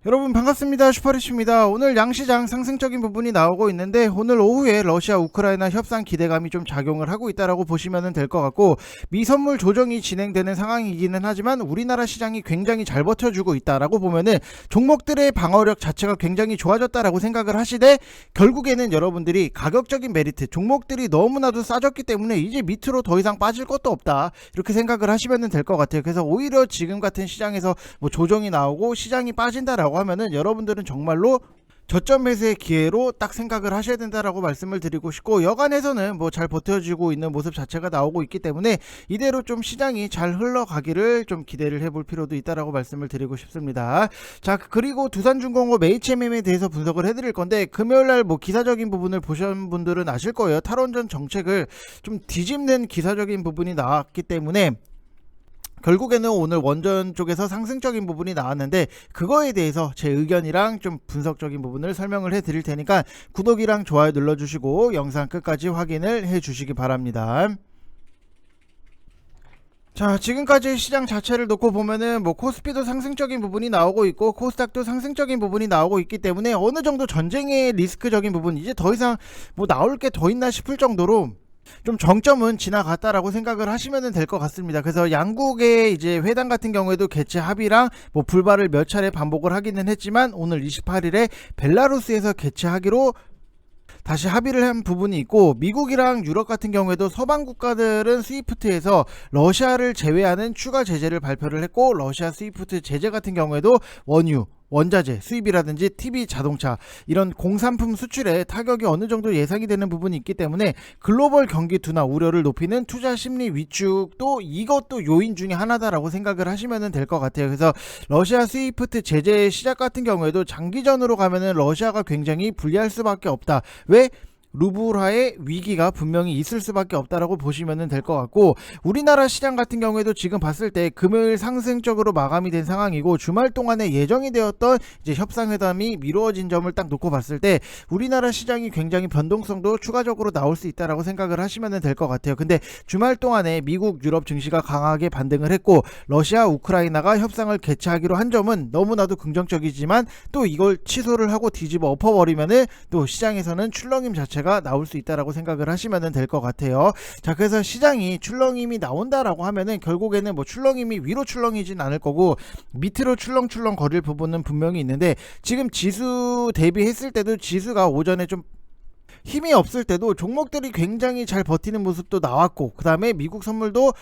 여러분 반갑습니다. 슈퍼리치입니다. 오늘 양시장 상승적인 부분이 나오고 있는데 오늘 오후에 러시아 우크라이나 협상 기대감이 좀 작용을 하고 있다라고 보시면 될 것 같고, 미선물 조정이 진행되는 상황이기는 하지만 우리나라 시장이 굉장히 잘 버텨주고 있다라고 보면은 종목들의 방어력 자체가 굉장히 좋아졌다라고 생각을 하시되, 결국에는 여러분들이 가격적인 메리트, 종목들이 너무나도 싸졌기 때문에 이제 밑으로 더 이상 빠질 것도 없다, 이렇게 생각을 하시면 될 것 같아요. 그래서 오히려 지금 같은 시장에서 조정이 나오고 시장이 빠진다라고 하면은 여러분들은 정말로 저점 매수의 기회로 딱 생각을 하셔야 된다라고 말씀을 드리고 싶고, 여간에서는 잘 버텨주고 있는 모습 자체가 나오고 있기 때문에 이대로 좀 시장이 잘 흘러가기를 좀 기대를 해볼 필요도 있다라고 말씀을 드리고 싶습니다. 자, 그리고 두산중공업 HMM에 대해서 분석을 해드릴 건데, 금요일날 기사적인 부분을 보신 분들은 아실 거예요. 탈원전 정책을 좀 뒤집는 기사적인 부분이 나왔기 때문에 결국에는 오늘 원전 쪽에서 상승적인 부분이 나왔는데, 그거에 대해서 제 의견이랑 좀 분석적인 부분을 설명을 해 드릴 테니까 구독이랑 좋아요 눌러주시고 영상 끝까지 확인을 해 주시기 바랍니다. 자, 지금까지 시장 자체를 놓고 보면은 코스피도 상승적인 부분이 나오고 있고 코스닥도 상승적인 부분이 나오고 있기 때문에 어느 정도 전쟁의 리스크적인 부분, 이제 더 이상 나올 게 더 있나 싶을 정도로 좀 정점은 지나갔다라고 생각을 하시면 될 것 같습니다. 그래서 양국의 이제 회담 같은 경우에도 개최 합의랑 불발을 몇 차례 반복을 하기는 했지만, 오늘 28일에 벨라루스에서 개최하기로 다시 합의를 한 부분이 있고, 미국이랑 유럽 같은 경우에도 서방 국가들은 스위프트에서 러시아를 제외하는 추가 제재를 발표를 했고, 러시아 스위프트 제재 같은 경우에도 원유, 원자재 수입이라든지 TV 자동차 이런 공산품 수출에 타격이 어느 정도 예상이 되는 부분이 있기 때문에 글로벌 경기 둔화 우려를 높이는 투자 심리 위축도 이것도 요인 중에 하나다라고 생각을 하시면 될 것 같아요. 그래서 러시아 스위프트 제재 시작 같은 경우에도 장기전으로 가면은 러시아가 굉장히 불리할 수밖에 없다. 왜? 루블화의 위기가 분명히 있을 수밖에 없다라고 보시면 될 것 같고, 우리나라 시장 같은 경우에도 지금 봤을 때 금요일 상승적으로 마감이 된 상황이고, 주말 동안에 예정이 되었던 이제 협상회담이 미루어진 점을 딱 놓고 봤을 때 우리나라 시장이 굉장히 변동성도 추가적으로 나올 수 있다라고 생각을 하시면 될 것 같아요. 근데 주말 동안에 미국, 유럽 증시가 강하게 반등을 했고 러시아, 우크라이나가 협상을 개최하기로 한 점은 너무나도 긍정적이지만, 또 이걸 취소를 하고 뒤집어 엎어버리면은 또 시장에서는 출렁임 자체가 나올 수 있다라고 생각을 하시면 될 것 같아요. 자, 그래서 시장이 출렁임이 나온다라고 하면은 결국에는 출렁임이 위로 출렁이진 않을 거고 밑으로 출렁출렁 거릴 부분은 분명히 있는데, 지금 지수 대비했을 때도 지수가 오전에 좀 힘이 없을 때도 종목들이 굉장히 잘 버티는 모습도 나왔고, 그 다음에 미국 선물도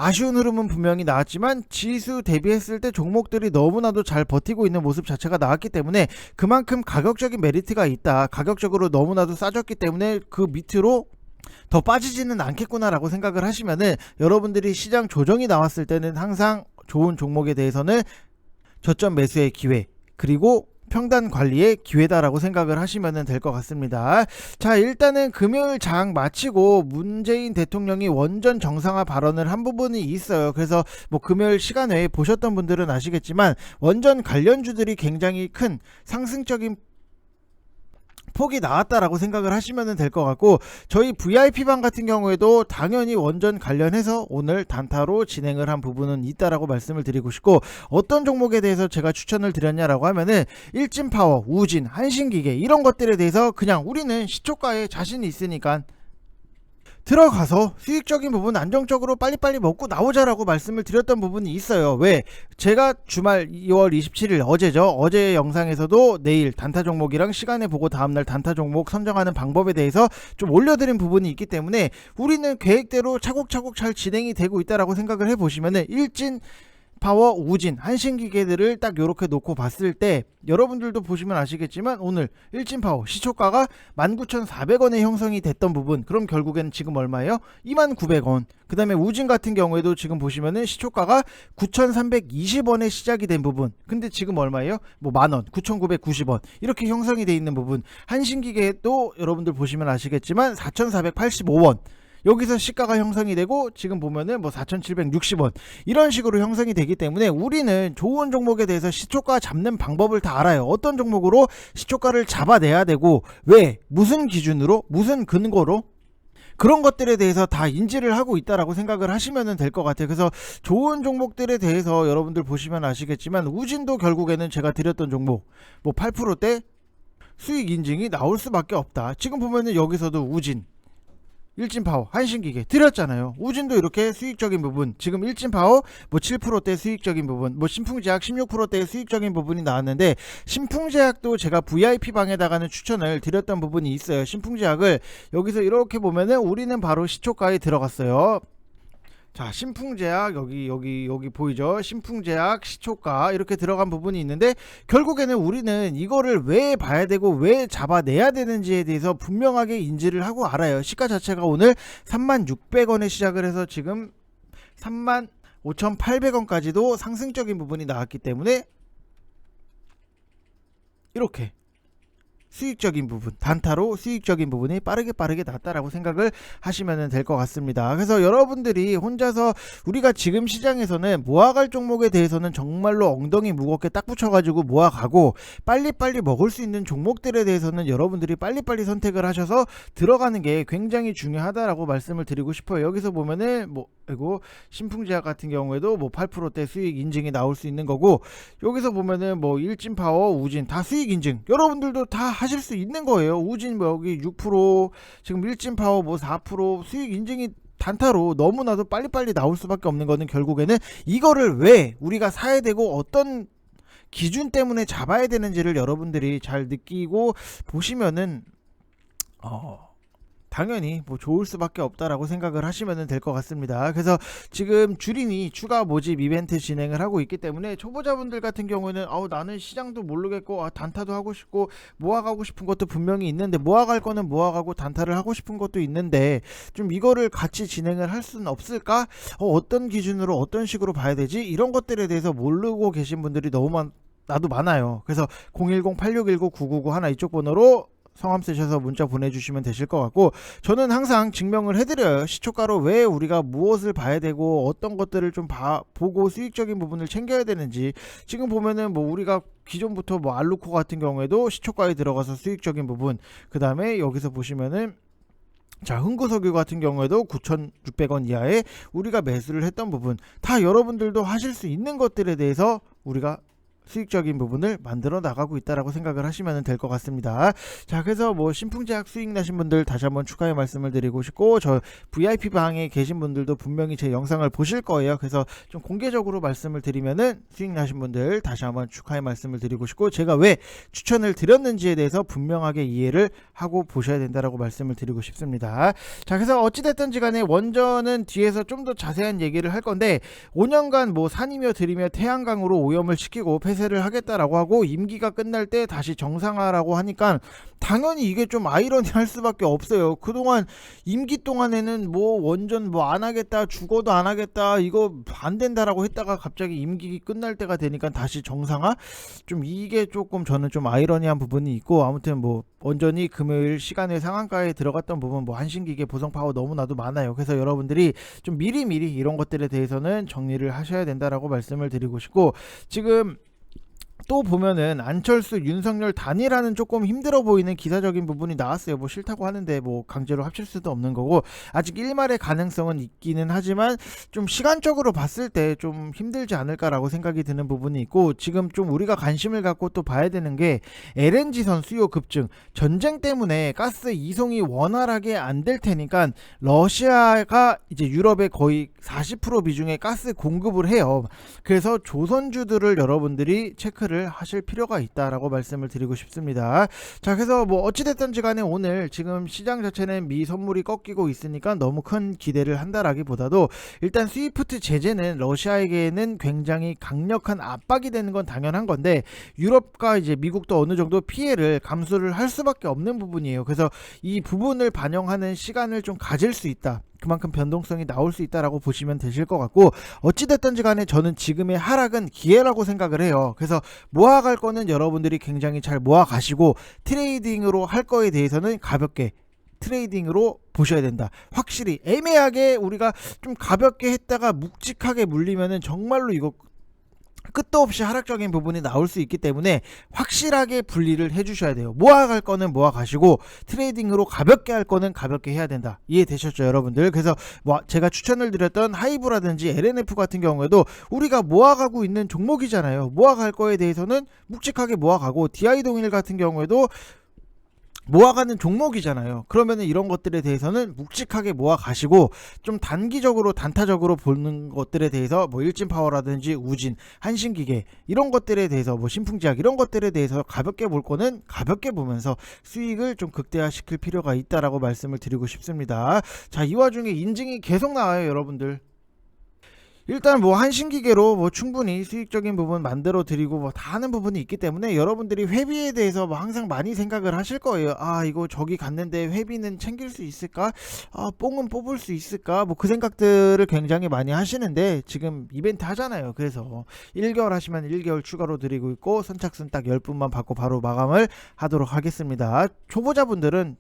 아쉬운 흐름은 분명히 나왔지만 지수 대비했을 때 종목들이 너무나도 잘 버티고 있는 모습 자체가 나왔기 때문에 그만큼 가격적인 메리트가 있다, 가격적으로 너무나도 싸졌기 때문에 그 밑으로 더 빠지지는 않겠구나라고 생각을 하시면은, 여러분들이 시장 조정이 나왔을 때는 항상 좋은 종목에 대해서는 저점 매수의 기회, 그리고 평단 관리의 기회다라고 생각을 하시면 될 것 같습니다. 자, 일단은 금요일 장 마치고 문재인 대통령이 원전 정상화 발언을 한 부분이 있어요. 그래서 금요일 시간 외에 보셨던 분들은 아시겠지만 원전 관련주들이 굉장히 큰 상승적인 폭이 나왔다라고 생각을 하시면 될 것 같고, 저희 VIP방 같은 경우에도 당연히 원전 관련해서 오늘 단타로 진행을 한 부분은 있다라고 말씀을 드리고 싶고, 어떤 종목에 대해서 제가 추천을 드렸냐라고 하면은 일진파워, 우진, 한신기계 이런 것들에 대해서 그냥 우리는 시초가에 자신이 있으니까 들어가서 수익적인 부분 안정적으로 빨리빨리 먹고 나오자라고 말씀을 드렸던 부분이 있어요. 왜? 제가 주말 2월 27일 어제죠. 어제 영상에서도 내일 단타 종목이랑 시간에 보고 다음날 단타 종목 선정하는 방법에 대해서 좀 올려드린 부분이 있기 때문에 우리는 계획대로 차곡차곡 잘 진행이 되고 있다라고 생각을 해보시면은 일진 파워, 우진, 한신기계들을 딱 요렇게 놓고 봤을 때 여러분들도 보시면 아시겠지만 오늘 일진파워 시초가가 19,400원에 형성이 됐던 부분, 그럼 결국에는 지금 얼마예요? 29,000원. 그 다음에 우진 같은 경우에도 지금 보시면은 시초가가 9,320원에 시작이 된 부분, 근데 지금 얼마예요? 만원, 9,990원 이렇게 형성이 돼 있는 부분. 한신기계도 여러분들 보시면 아시겠지만 4,485원 여기서 시가가 형성이 되고 지금 보면은 4,760원 이런 식으로 형성이 되기 때문에 우리는 좋은 종목에 대해서 시초가 잡는 방법을 다 알아요. 어떤 종목으로 시초가를 잡아내야 되고, 왜, 무슨 기준으로, 무슨 근거로, 그런 것들에 대해서 다 인지를 하고 있다라고 생각을 하시면 될 것 같아요. 그래서 좋은 종목들에 대해서 여러분들 보시면 아시겠지만 우진도 결국에는 제가 드렸던 종목 뭐 8%대 수익 인증이 나올 수밖에 없다. 지금 보면은 여기서도 우진, 일진파워, 한신기계 드렸잖아요. 우진도 이렇게 수익적인 부분, 지금 일진파워 뭐 7%대 수익적인 부분, 뭐 신풍제약 16%대 수익적인 부분이 나왔는데, 신풍제약도 제가 VIP 방에다가는 추천을 드렸던 부분이 있어요. 신풍제약을 여기서 이렇게 보면은 우리는 바로 시초가에 들어갔어요. 자, 신풍제약 여기 보이죠? 신풍제약 시초가 이렇게 들어간 부분이 있는데, 결국에는 우리는 이거를 왜 봐야 되고 왜 잡아내야 되는지에 대해서 분명하게 인지를 하고 알아요. 시가 자체가 오늘 36,600원에 시작을 해서 지금 35,800원까지도 상승적인 부분이 나왔기 때문에 이렇게 수익적인 부분, 단타로 수익적인 부분이 빠르게 났다라고 생각을 하시면 될 것 같습니다. 그래서 여러분들이 혼자서, 우리가 지금 시장에서는 모아갈 종목에 대해서는 정말로 엉덩이 무겁게 딱 붙여가지고 모아가고, 빨리빨리 먹을 수 있는 종목들에 대해서는 여러분들이 빨리빨리 선택을 하셔서 들어가는 게 굉장히 중요하다라고 말씀을 드리고 싶어요. 여기서 보면은 그리고 신풍제약 같은 경우에도 뭐 8%대 수익 인증이 나올 수 있는 거고, 여기서 보면은 뭐 일진파워, 우진 다 수익 인증 여러분들도 다 하실 수 있는 거예요. 우진 뭐 여기 6%, 지금 일진파워 뭐 4% 수익 인증이 단타로 너무나도 빨리빨리 나올 수밖에 없는 거는, 결국에는 이거를 왜 우리가 사야 되고 어떤 기준 때문에 잡아야 되는지를 여러분들이 잘 느끼고 보시면은 당연히 뭐 좋을 수밖에 없다라고 생각을 하시면 될 것 같습니다. 그래서 지금 주린이 추가 모집 이벤트 진행을 하고 있기 때문에, 초보자분들 같은 경우에는 나는 시장도 모르겠고 단타도 하고 싶고 모아가고 싶은 것도 분명히 있는데, 모아갈 거는 모아가고 단타를 하고 싶은 것도 있는데 좀 이거를 같이 진행을 할 수는 없을까? 어떤 기준으로 어떤 식으로 봐야 되지? 이런 것들에 대해서 모르고 계신 분들이 나도 많아요. 그래서 010-8619-999 하나 이쪽 번호로 성함 쓰셔서 문자 보내주시면 되실 것 같고, 저는 항상 증명을 해드려요. 시초가로 왜 우리가 무엇을 봐야 되고 어떤 것들을 좀 보고 수익적인 부분을 챙겨야 되는지. 지금 보면은 뭐 우리가 기존부터 뭐 알루코 같은 경우에도 시초가에 들어가서 수익적인 부분, 그 다음에 여기서 보시면은 자, 흥구석유 같은 경우에도 9,600원 이하에 우리가 매수를 했던 부분, 다 여러분들도 하실 수 있는 것들에 대해서 우리가 수익적인 부분을 만들어 나가고 있다라고 생각을 하시면 될 것 같습니다. 자, 그래서 뭐 신풍제약 수익 나신 분들 다시 한번 축하의 말씀을 드리고 싶고, 저 VIP 방에 계신 분들도 분명히 제 영상을 보실 거예요. 그래서 좀 공개적으로 말씀을 드리면은, 수익 나신 분들 다시 한번 축하의 말씀을 드리고 싶고, 제가 왜 추천을 드렸는지에 대해서 분명하게 이해를 하고 보셔야 된다라고 말씀을 드리고 싶습니다. 자, 그래서 어찌됐든지 간에 원전은 뒤에서 좀 더 자세한 얘기를 할 건데, 5년간 뭐 산이며 들이며 태양광으로 오염을 시키고 폐쇄를 하겠다라고 하고, 임기가 끝날 때 다시 정상화라고 하니까 당연히 이게 좀 아이러니할 수밖에 없어요. 그동안 임기 동안에는 뭐 원전 뭐 안 하겠다, 죽어도 안 하겠다, 이거 안 된다라고 했다가 갑자기 임기 끝날 때가 되니까 다시 정상화? 좀 이게 조금 저는 좀 아이러니한 부분이 있고, 아무튼 뭐 원전이 금요일 시간에 상한가에 들어갔던 부분, 뭐 한신기계, 보성파워 너무나도 많아요. 그래서 여러분들이 좀 미리미리 이런 것들에 대해서는 정리를 하셔야 된다라고 말씀을 드리고 싶고, 지금 또 보면은 안철수 윤석열 단일화는 조금 힘들어 보이는 기사적인 부분이 나왔어요. 뭐 싫다고 하는데 뭐 강제로 합칠 수도 없는 거고, 아직 일말의 가능성은 있기는 하지만 좀 시간적으로 봤을 때 좀 힘들지 않을까라고 생각이 드는 부분이 있고, 지금 좀 우리가 관심을 갖고 또 봐야 되는 게 LNG선 수요 급증, 전쟁 때문에 가스 이송이 원활하게 안 될 테니까 러시아가 이제 유럽에 거의 40% 비중의 가스 공급을 해요. 그래서 조선주들을 여러분들이 체크를 하실 필요가 있다라고 말씀을 드리고 싶습니다. 자, 그래서 뭐 어찌됐든지 간에 오늘 지금 시장 자체는 미 선물이 꺾이고 있으니까 너무 큰 기대를 한다라기보다도, 일단 스위프트 제재는 러시아에게는 굉장히 강력한 압박이 되는 건 당연한 건데, 유럽과 이제 미국도 어느 정도 피해를 감수를 할 수밖에 없는 부분이에요. 그래서 이 부분을 반영하는 시간을 좀 가질 수 있다, 그만큼 변동성이 나올 수 있다라고 보시면 되실 것 같고, 어찌됐든지 간에 저는 지금의 하락은 기회라고 생각을 해요. 그래서 모아갈 거는 여러분들이 굉장히 잘 모아가시고, 트레이딩으로 할 거에 대해서는 가볍게 트레이딩으로 보셔야 된다. 확실히 애매하게 우리가 좀 가볍게 했다가 묵직하게 물리면은 정말로 이거 끝도 없이 하락적인 부분이 나올 수 있기 때문에 확실하게 분리를 해주셔야 돼요. 모아갈 거는 모아가시고 트레이딩으로 가볍게 할 거는 가볍게 해야 된다. 이해되셨죠 여러분들? 그래서 뭐 제가 추천을 드렸던 하이브라든지 LNF 같은 경우에도 우리가 모아가고 있는 종목이잖아요. 모아갈 거에 대해서는 묵직하게 모아가고 DI 동일 같은 경우에도 모아가는 종목이잖아요. 그러면은 이런 것들에 대해서는 묵직하게 모아가시고 좀 단기적으로 단타적으로 보는 것들에 대해서 뭐 일진파워라든지 우진, 한신기계 이런 것들에 대해서 뭐 신풍제약 이런 것들에 대해서 가볍게 볼 거는 가볍게 보면서 수익을 좀 극대화시킬 필요가 있다라고 말씀을 드리고 싶습니다. 자, 이 와중에 인증이 계속 나와요 여러분들. 일단 뭐 한신기계로 뭐 충분히 수익적인 부분 만들어 드리고 뭐 다 하는 부분이 있기 때문에 여러분들이 회비에 대해서 뭐 항상 많이 생각을 하실 거예요. 아, 이거 저기 갔는데 회비는 챙길 수 있을까? 아, 뽕은 뽑을 수 있을까? 뭐 그 생각들을 굉장히 많이 하시는데 지금 이벤트 하잖아요. 그래서 1개월 하시면 1개월 추가로 드리고 있고 선착순 딱 10분만 받고 바로 마감을 하도록 하겠습니다. 초보자분들은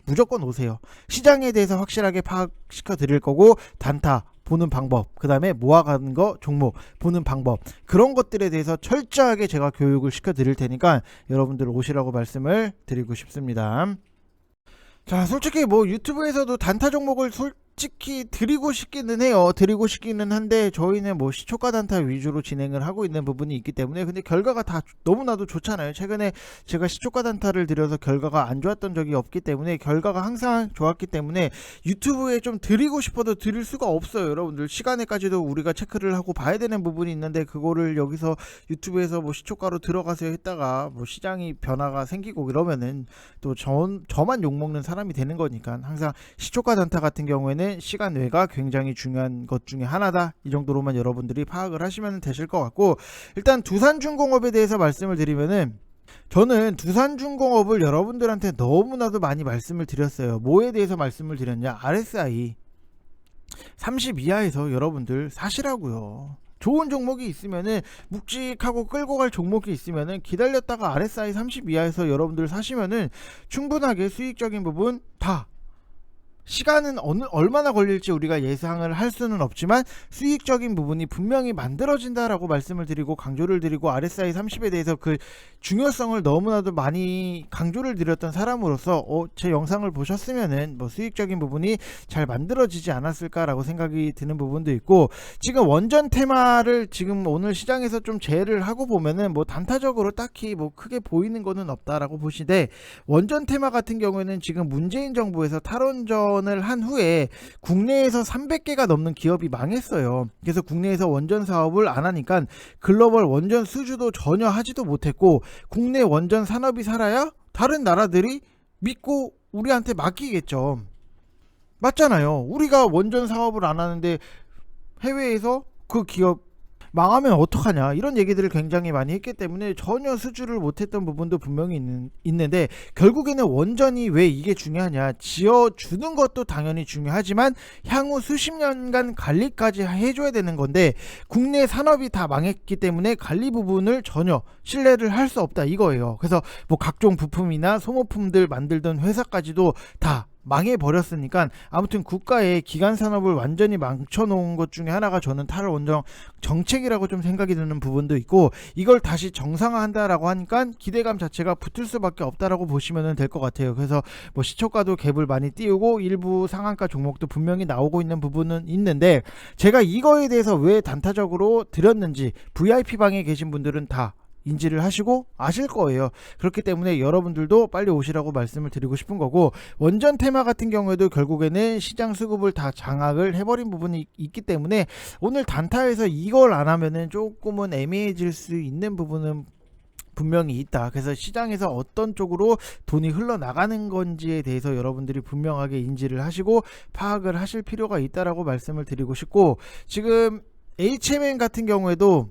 무조건 오세요. 시장에 대해서 확실하게 파악시켜 드릴 거고 단타 보는 방법, 그 다음에 모아가는 거 종목 보는 방법, 그런 것들에 대해서 철저하게 제가 교육을 시켜 드릴 테니까 여러분들 오시라고 말씀을 드리고 싶습니다. 자, 솔직히 뭐 유튜브에서도 단타 종목을 솔직히 드리고 싶기는 해요. 드리고 싶기는 한데 저희는 뭐 시초가 단타 위주로 진행을 하고 있는 부분이 있기 때문에 근데 결과가 다 너무나도 좋잖아요. 최근에 제가 시초가 단타를 드려서 결과가 안 좋았던 적이 없기 때문에 결과가 항상 좋았기 때문에 유튜브에 좀 드리고 싶어도 드릴 수가 없어요. 여러분들 시간에까지도 우리가 체크를 하고 봐야 되는 부분이 있는데 그거를 여기서 유튜브에서 뭐 시초가로 들어가서 했다가 뭐 시장이 변화가 생기고 이러면은 또 저만 욕먹는 사람이 되는 거니까 항상 시초가 단타 같은 경우에는 시간 외가 굉장히 중요한 것 중에 하나다. 이 정도로만 여러분들이 파악을 하시면 되실 것 같고 일단 두산중공업에 대해서 말씀을 드리면은 저는 두산중공업을 여러분들한테 너무나도 많이 말씀을 드렸어요. 뭐에 대해서 말씀을 드렸냐? RSI 30 이하에서 여러분들 사시라고요. 좋은 종목이 있으면은 묵직하고 끌고 갈 종목이 있으면은 기다렸다가 RSI 30 이하에서 여러분들 사시면은 충분하게 수익적인 부분 다 시간은 얼마나 걸릴지 우리가 예상을 할 수는 없지만 수익적인 부분이 분명히 만들어진다라고 말씀을 드리고 강조를 드리고 RSI 30에 대해서 그 중요성을 너무나도 많이 강조를 드렸던 사람으로서 제 영상을 보셨으면은 뭐 수익적인 부분이 잘 만들어지지 않았을까라고 생각이 드는 부분도 있고 지금 원전 테마를 지금 오늘 시장에서 좀 제외를 하고 보면은 뭐 단타적으로 딱히 뭐 크게 보이는 거는 없다라고 보시되 원전 테마 같은 경우에는 지금 문재인 정부에서 탈원전 을 한 후에 국내에서 300개가 넘는 기업이 망했어요. 그래서 국내에서 원전 사업을 안 하니까 글로벌 원전 수주도 전혀 하지도 못했고 국내 원전 산업이 살아야 다른 나라들이 믿고 우리한테 맡기겠죠. 맞잖아요. 우리가 원전 사업을 안 하는데 해외에서 그 기업 망하면 어떡하냐 이런 얘기들을 굉장히 많이 했기 때문에 전혀 수주를 못했던 부분도 분명히 있는데 결국에는 원전이 왜 이게 중요하냐, 지어주는 것도 당연히 중요하지만 향후 수십 년간 관리까지 해줘야 되는 건데 국내 산업이 다 망했기 때문에 관리 부분을 전혀 신뢰를 할 수 없다 이거예요. 그래서 뭐 각종 부품이나 소모품들 만들던 회사까지도 다 망해버렸으니까 아무튼 국가의 기간 산업을 완전히 망쳐놓은 것 중에 하나가 저는 탈원전 정책이라고 좀 생각이 드는 부분도 있고 이걸 다시 정상화한다라고 하니까 기대감 자체가 붙을 수밖에 없다라고 보시면 될 것 같아요. 그래서 뭐 시초가도 갭을 많이 띄우고 일부 상한가 종목도 분명히 나오고 있는 부분은 있는데 제가 이거에 대해서 왜 단타적으로 드렸는지 VIP방에 계신 분들은 다 인지를 하시고 아실 거예요. 그렇기 때문에 여러분들도 빨리 오시라고 말씀을 드리고 싶은 거고 원전 테마 같은 경우에도 결국에는 시장 수급을 다 장악을 해버린 부분이 있기 때문에 오늘 단타에서 이걸 안 하면은 조금은 애매해질 수 있는 부분은 분명히 있다. 그래서 시장에서 어떤 쪽으로 돈이 흘러나가는 건지에 대해서 여러분들이 분명하게 인지를 하시고 파악을 하실 필요가 있다라고 말씀을 드리고 싶고 지금 HMN 같은 경우에도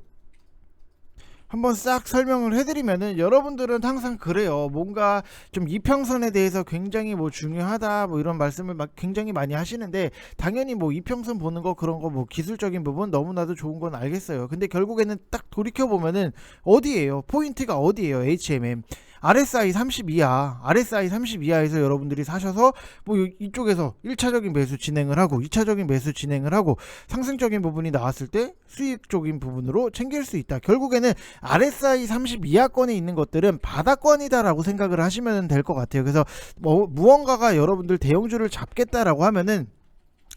한번 싹 설명을 해드리면은 여러분들은 항상 그래요. 뭔가 좀 이평선에 대해서 굉장히 뭐 중요하다 뭐 이런 말씀을 막 굉장히 많이 하시는데 당연히 뭐 이평선 보는 거 그런 거 뭐 기술적인 부분 너무나도 좋은 건 알겠어요. 근데 결국에는 딱 돌이켜 보면은 어디예요? 포인트가 어디예요? HMM RSI 30 이하, RSI 30 이하에서 여러분들이 사셔서 뭐 이쪽에서 1차적인 매수 진행을 하고 2차적인 매수 진행을 하고 상승적인 부분이 나왔을 때 수익적인 부분으로 챙길 수 있다. 결국에는 RSI 30 이하권에 있는 것들은 바닥권이다라고 생각을 하시면 될 것 같아요. 그래서 뭐 무언가가 여러분들 대형주를 잡겠다라고 하면은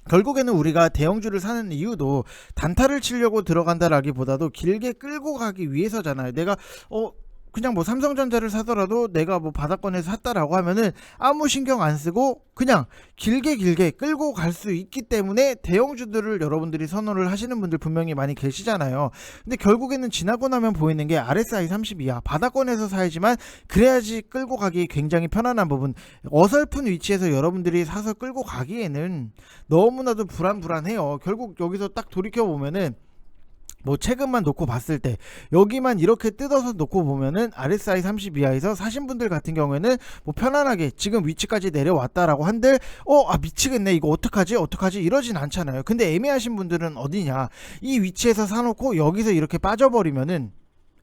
결국에는 우리가 대형주를 사는 이유도 단타를 치려고 들어간다라기보다도 길게 끌고 가기 위해서잖아요. 내가 그냥 뭐 삼성전자를 사더라도 내가 뭐 바닥권에서 샀다라고 하면은 아무 신경 안 쓰고 그냥 길게 끌고 갈 수 있기 때문에 대형주들을 여러분들이 선호를 하시는 분들 분명히 많이 계시잖아요. 근데 결국에는 지나고 나면 보이는 게 RSI 30 이하 바닥권에서 사야지만 그래야지 끌고 가기 굉장히 편안한 부분, 어설픈 위치에서 여러분들이 사서 끌고 가기에는 너무나도 불안해요. 결국 여기서 딱 돌이켜 보면은 뭐 최근만 놓고 봤을 때 여기만 이렇게 뜯어서 놓고 보면은 RSI 30 이하에서 사신 분들 같은 경우에는 뭐 편안하게 지금 위치까지 내려왔다라고 한들 미치겠네, 이거 어떡하지 이러진 않잖아요. 근데 애매하신 분들은 어디냐, 이 위치에서 사놓고 여기서 이렇게 빠져버리면은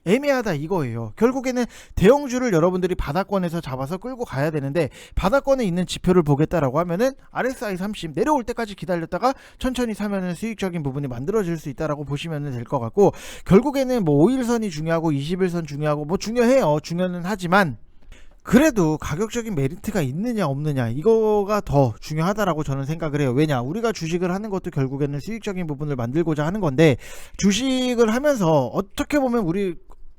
애매하다 이거예요. 결국에는 대형주를 여러분들이 바닥권에서 잡아서 끌고 가야 되는데 바닥권에 있는 지표를 보겠다라고 하면은 RSI 30 내려올 때까지 기다렸다가 천천히 사면은 수익적인 부분이 만들어질 수 있다라고 보시면 될 것 같고, 결국에는 뭐 5일선이 중요하고 20일선 중요하고 뭐 중요해요. 중요는 하지만 그래도 가격적인 메리트가 있느냐 없느냐 이거가 더 중요하다라고 저는 생각을 해요. 왜냐, 우리가 주식을 하는 것도 결국에는 수익적인 부분을 만들고자 하는 건데, 주식을 하면서 어떻게 보면 우리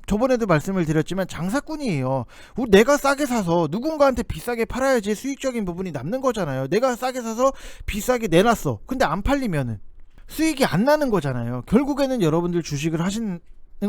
저번에도 말씀을 드렸지만 장사꾼이에요. 내가 싸게 사서 누군가한테 비싸게 팔아야지 수익적인 부분이 남는 거잖아요. 내가 싸게 사서 비싸게 내놨어. 근데 안 팔리면은 수익이 안 나는 거잖아요. 결국에는 여러분들 주식을 하시는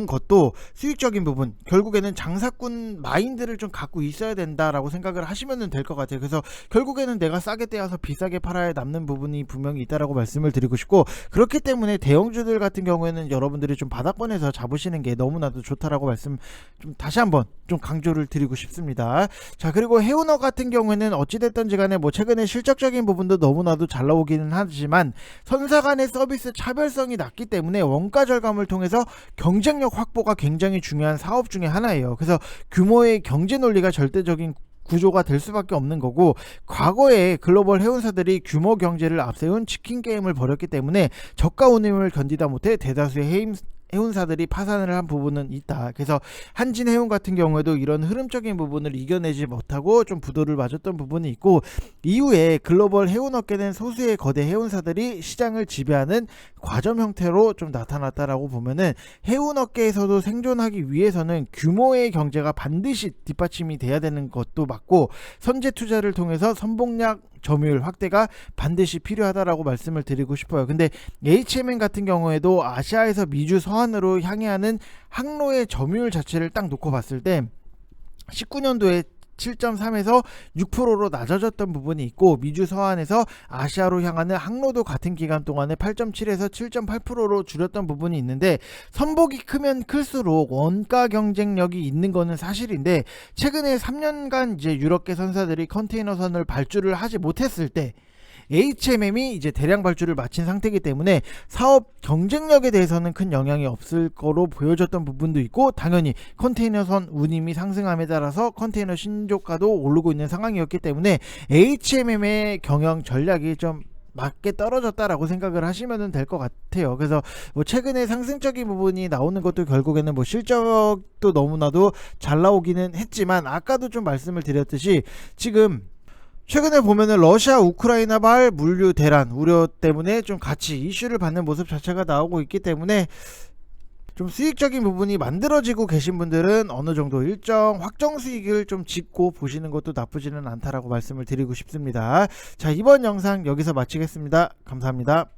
것도 수익적인 부분, 결국에는 장사꾼 마인드를 좀 갖고 있어야 된다라고 생각을 하시면 될 것 같아요. 그래서 결국에는 내가 싸게 떼어서 비싸게 팔아야 남는 부분이 분명히 있다라고 말씀을 드리고 싶고, 그렇기 때문에 대형주들 같은 경우에는 여러분들이 좀 바닥권에서 잡으시는 게 너무나도 좋다라고 말씀 좀 다시 한번 좀 강조를 드리고 싶습니다. 자, 그리고 해운업 같은 경우에는 어찌됐든지 간에 뭐 최근에 실적적인 부분도 너무나도 잘 나오기는 하지만 선사 간의 서비스 차별성이 낮기 때문에 원가 절감을 통해서 경쟁력 확보가 굉장히 중요한 사업 중에 하나예요. 그래서 규모의 경제 논리가 절대적인 구조가 될 수밖에 없는 거고, 과거에 글로벌 해운사들이 규모 경제를 앞세운 치킨 게임을 벌였기 때문에 저가 운임을 견디다 못해 대다수의 해운사들이 파산을 한 부분은 있다. 그래서 한진해운 같은 경우에도 이런 흐름적인 부분을 이겨내지 못하고 좀 부도를 맞았던 부분이 있고, 이후에 글로벌 해운업계는 소수의 거대 해운사들이 시장을 지배하는 과점 형태로 좀 나타났다라고 보면은, 해운업계에서도 생존하기 위해서는 규모의 경제가 반드시 뒷받침이 돼야 되는 것도 맞고, 선제 투자를 통해서 선봉략 점유율 확대가 반드시 필요하다라고 말씀을 드리고 싶어요. 근데 HMN 같은 경우에도 아시아에서 미주 서안으로 향해 하는 항로의 점유율 자체를 딱 놓고 봤을 때 19년도에 7.3에서 6%로 낮아졌던 부분이 있고, 미주 서안에서 아시아로 향하는 항로도 같은 기간 동안에 8.7에서 7.8%로 줄였던 부분이 있는데, 선복이 크면 클수록 원가 경쟁력이 있는 거는 사실인데, 최근에 3년간 이제 유럽계 선사들이 컨테이너선을 발주를 하지 못했을 때 HMM이 이제 대량 발주를 마친 상태이기 때문에 사업 경쟁력에 대해서는 큰 영향이 없을 거로 보여졌던 부분도 있고, 당연히 컨테이너선 운임이 상승함에 따라서 컨테이너 신조가도 오르고 있는 상황이었기 때문에 HMM의 경영 전략이 좀 맞게 떨어졌다라고 생각을 하시면 될 것 같아요. 그래서 뭐 최근에 상승적인 부분이 나오는 것도 결국에는 뭐 실적도 너무나도 잘 나오기는 했지만, 아까도 좀 말씀을 드렸듯이 지금 최근에 보면은 러시아 우크라이나발 물류 대란 우려 때문에 좀 같이 이슈를 받는 모습 자체가 나오고 있기 때문에 좀 수익적인 부분이 만들어지고 계신 분들은 어느 정도 일정 확정 수익을 좀 짓고 보시는 것도 나쁘지는 않다라고 말씀을 드리고 싶습니다. 자, 이번 영상 여기서 마치겠습니다. 감사합니다.